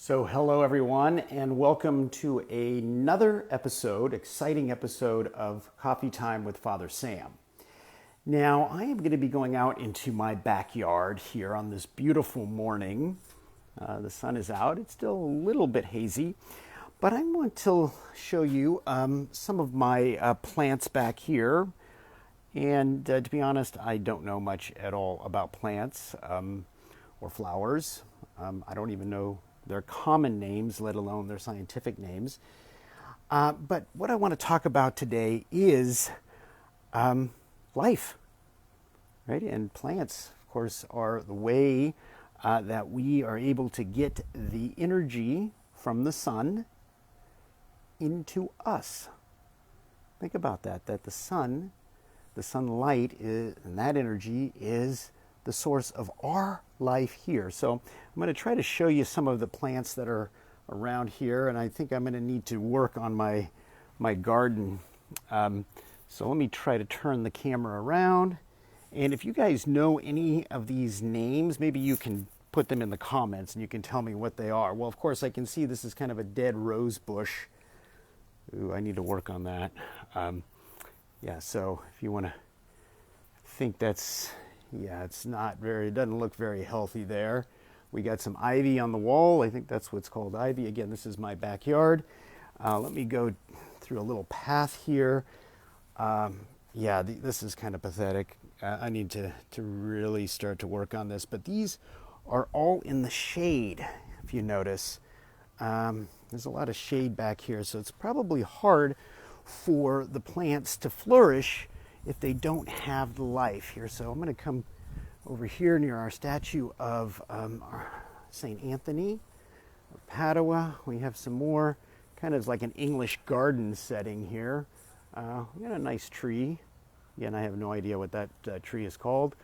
So hello everyone and welcome to another episode, exciting episode of Coffee Time with Father Sam. Now I am going to be going out into my backyard here on this beautiful morning. The sun is out, it's still a little bit hazy, but I want to show you some of my plants back here. And to be honest, I don't know much at all about plants or flowers. I don't even know their common names, let alone their scientific names. But what I want to talk about today is life, right? And plants, of course, are the way that we are able to get the energy from the sun into us. Think about that the sunlight and that energy is the source of our life here. So I'm going to try to show you some of the plants that are around here, and I think I'm going to need to work on my garden. So let me try to turn the camera around. And if you guys know any of these names, maybe you can put them in the comments and you can tell me what they are. Well, of course, I can see this is kind of a dead rose bush. Ooh, I need to work on that. Yeah, so if you want to think that's, it's not very, it doesn't look very healthy there. We got some ivy on the wall. I think that's what's called ivy. Again, this is my backyard. Let me go through a little path here. This is kind of pathetic. I need to really start to work on this, but these are all in the shade, if you notice. There's a lot of shade back here, so it's probably hard for the plants to flourish if they don't have the life here. So I'm going to come over here near our statue of St. Anthony of Padua. We have some more, kind of like an English garden setting here. We got a nice tree. Again, I have no idea what that tree is called.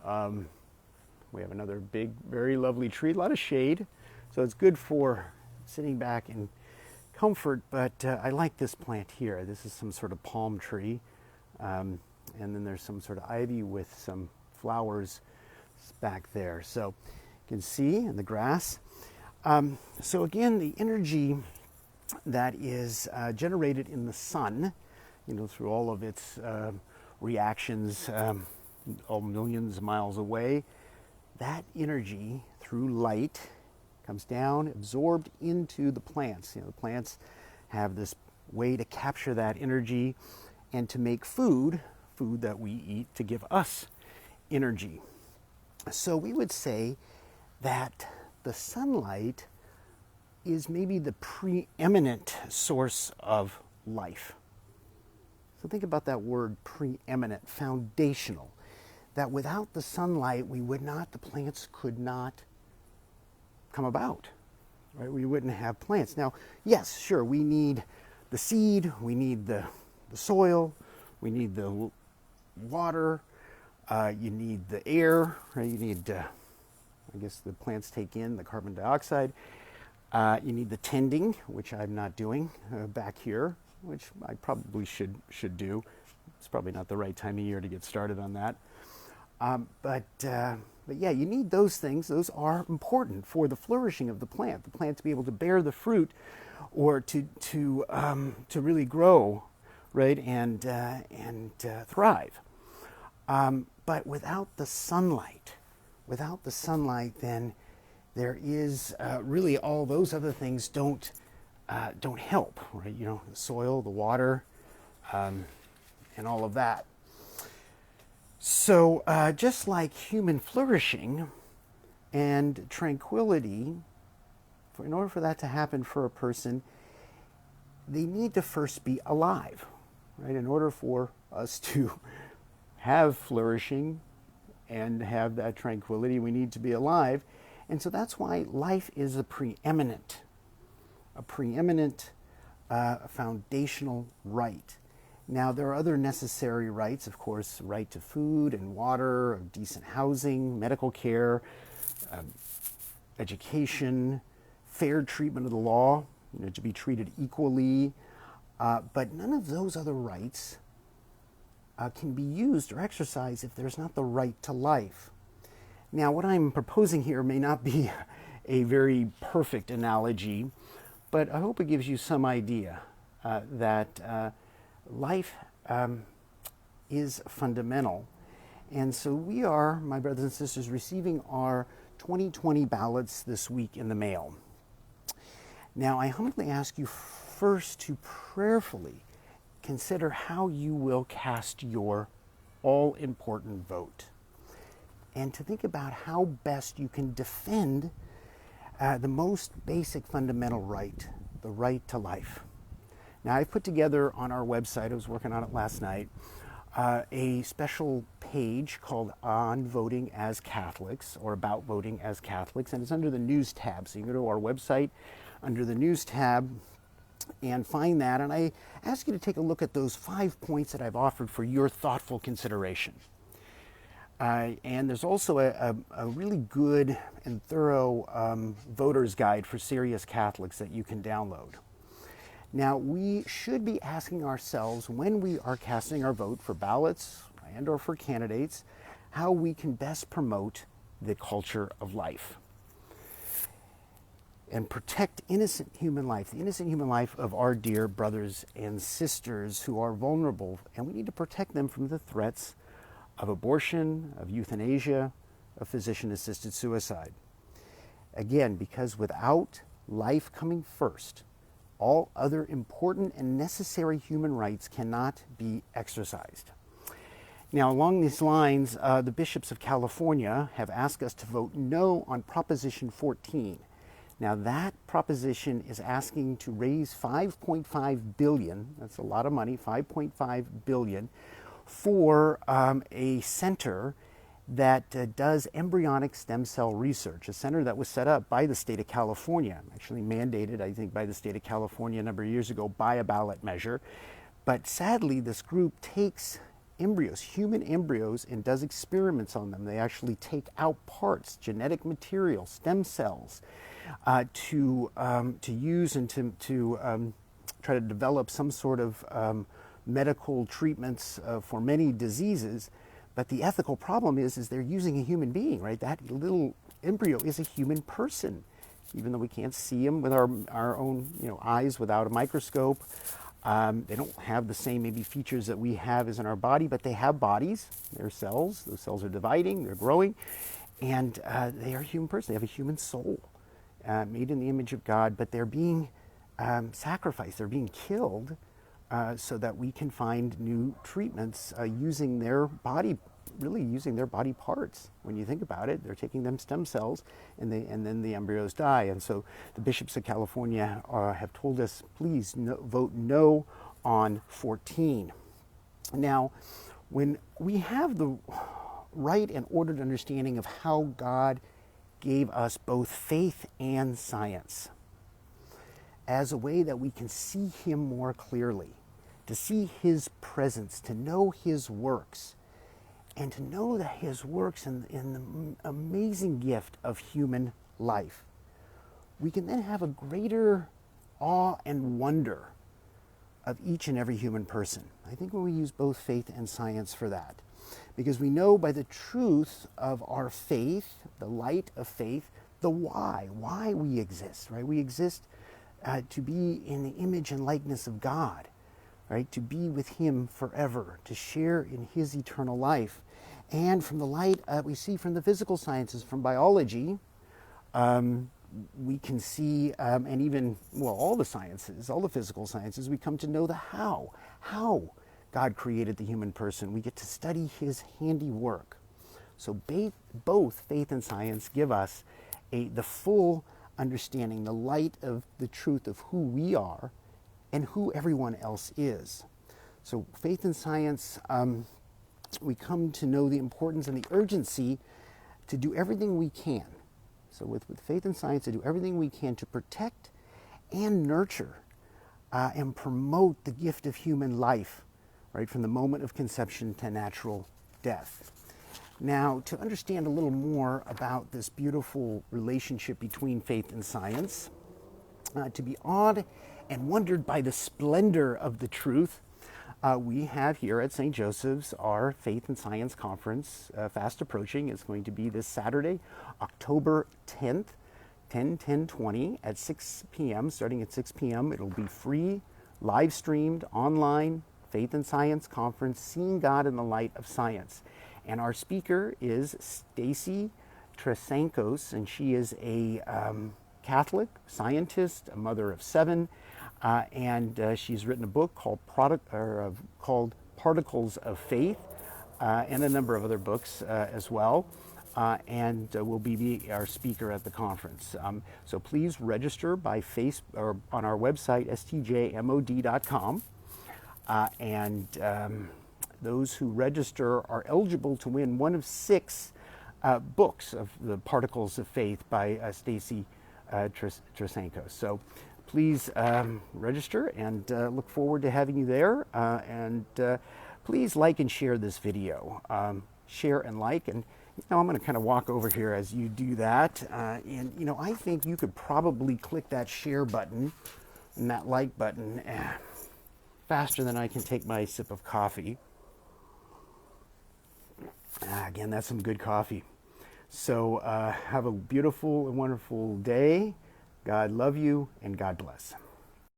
We have another big, very lovely tree, a lot of shade. So it's good for sitting back in comfort, but I like this plant here. This is some sort of palm tree. And then there's some sort of ivy with some flowers back there. So you can see in the grass. So again, the energy that is generated in the sun, through all of its reactions, all millions of miles away, that energy through light comes down, absorbed into the plants. The plants have this way to capture that energy and to make food that we eat to give us energy. So we would say that the sunlight is maybe the preeminent source of life. So think about that word preeminent, foundational. That without the sunlight, the plants could not come about, right? We wouldn't have plants. Now, yes, sure, we need the seed, we need the soil, we need the water, you need the air, right? You need, I guess the plants take in the carbon dioxide. You need the tending, which I'm not doing back here, which I probably should do. It's probably not the right time of year to get started on that. But yeah, you need those things. Those are important for the flourishing of the plant to be able to bear the fruit or to really grow, right, and thrive. But without the sunlight, then there is really all those other things don't help, right? The soil, the water, and all of that. So just like human flourishing and tranquility, in order for that to happen for a person, they need to first be alive, right? In order for us to have flourishing and have that tranquility, we need to be alive. And so that's why life is a preeminent foundational right. Now, there are other necessary rights, of course, right to food and water, decent housing, medical care, education, fair treatment of the law, to be treated equally. But none of those other rights can be used or exercised if there's not the right to life. Now, what I'm proposing here may not be a very perfect analogy, but I hope it gives you some idea that life is fundamental. And so we are, my brothers and sisters, receiving our 2020 ballots this week in the mail. Now, I humbly ask you first to prayerfully consider how you will cast your all-important vote, and to think about how best you can defend the most basic fundamental right, the right to life. Now, I've put together on our website, I was working on it last night, a special page called On Voting as Catholics, or About Voting as Catholics, and it's under the News tab. So you can go to our website under the News tab and find that. And I ask you to take a look at those 5 points that I've offered for your thoughtful consideration. And there's also a really good and thorough voter's guide for serious Catholics that you can download. Now, we should be asking ourselves when we are casting our vote for ballots and or for candidates, how we can best promote the culture of life and protect innocent human life, the innocent human life of our dear brothers and sisters who are vulnerable. And we need to protect them from the threats of abortion, of euthanasia, of physician-assisted suicide. Again, because without life coming first, all other important and necessary human rights cannot be exercised. Now, along these lines, the bishops of California have asked us to vote no on Proposition 14. Now, that proposition is asking to raise $5.5 billion, that's a lot of money, $5.5 billion, for a center that does embryonic stem cell research, a center that was set up by the state of California, actually mandated, I think, by the state of California a number of years ago by a ballot measure. But sadly, this group takes embryos, human embryos, and does experiments on them. They actually take out parts, genetic material, stem cells, to use and to try to develop some sort of medical treatments for many diseases. But the ethical problem is they're using a human being, right? That little embryo is a human person, even though we can't see them with our own eyes without a microscope. They don't have the same maybe features that we have as in our body, but they have bodies. They're cells. Those cells are dividing. They're growing. And they are a human person. They have a human soul made in the image of God, but they're being sacrificed. They're being killed so that we can find new treatments using their body, really using their body parts. When you think about it, they're taking them stem cells, and then the embryos die. And so the bishops of California have told us, please vote no on 14. Now, when we have the right and ordered understanding of how God gave us both faith and science as a way that we can see him more clearly, to see his presence, to know his works, and to know that his works in the amazing gift of human life, we can then have a greater awe and wonder of each and every human person. I think when we use both faith and science for that, because we know by the truth of our faith, the light of faith, the why we exist, right? We exist to be in the image and likeness of God, right? To be with him forever, to share in his eternal life. And from the light we see from the physical sciences, from biology, we can see, and even, all the sciences, all the physical sciences, we come to know the how God created the human person. We get to study his handiwork. So both faith and science give us the full understanding, the light of the truth of who we are and who everyone else is. So faith and science, we come to know the importance and the urgency to do everything we can. So with faith and science, to do everything we can to protect and nurture and promote the gift of human life, right, from the moment of conception to natural death. Now, to understand a little more about this beautiful relationship between faith and science, to be awed and wondered by the splendor of the truth, we have here at St. Joseph's our Faith and Science Conference, fast approaching. It's going to be this Saturday, October 10th, 10/10/20 at 6 p.m., starting at 6 p.m. It'll be free, live streamed, online, Faith and Science Conference, Seeing God in the Light of Science. And our speaker is Stacy Trasankos, and she is a Catholic scientist, a mother of 7, and she's written a book called Particles of Faith, and a number of other books as well. And will be our speaker at the conference. So please register by or on our website, stjmod.com. Those who register are eligible to win one of 6 books of the Particles of Faith by Stacy Trasankos. So please register, and look forward to having you there. Please like and share this video. Share and like, and I'm going to kind of walk over here as you do that. And I think you could probably click that share button and that like button faster than I can take my sip of coffee. Again, that's some good coffee. So have a beautiful and wonderful day. God love you, and God bless.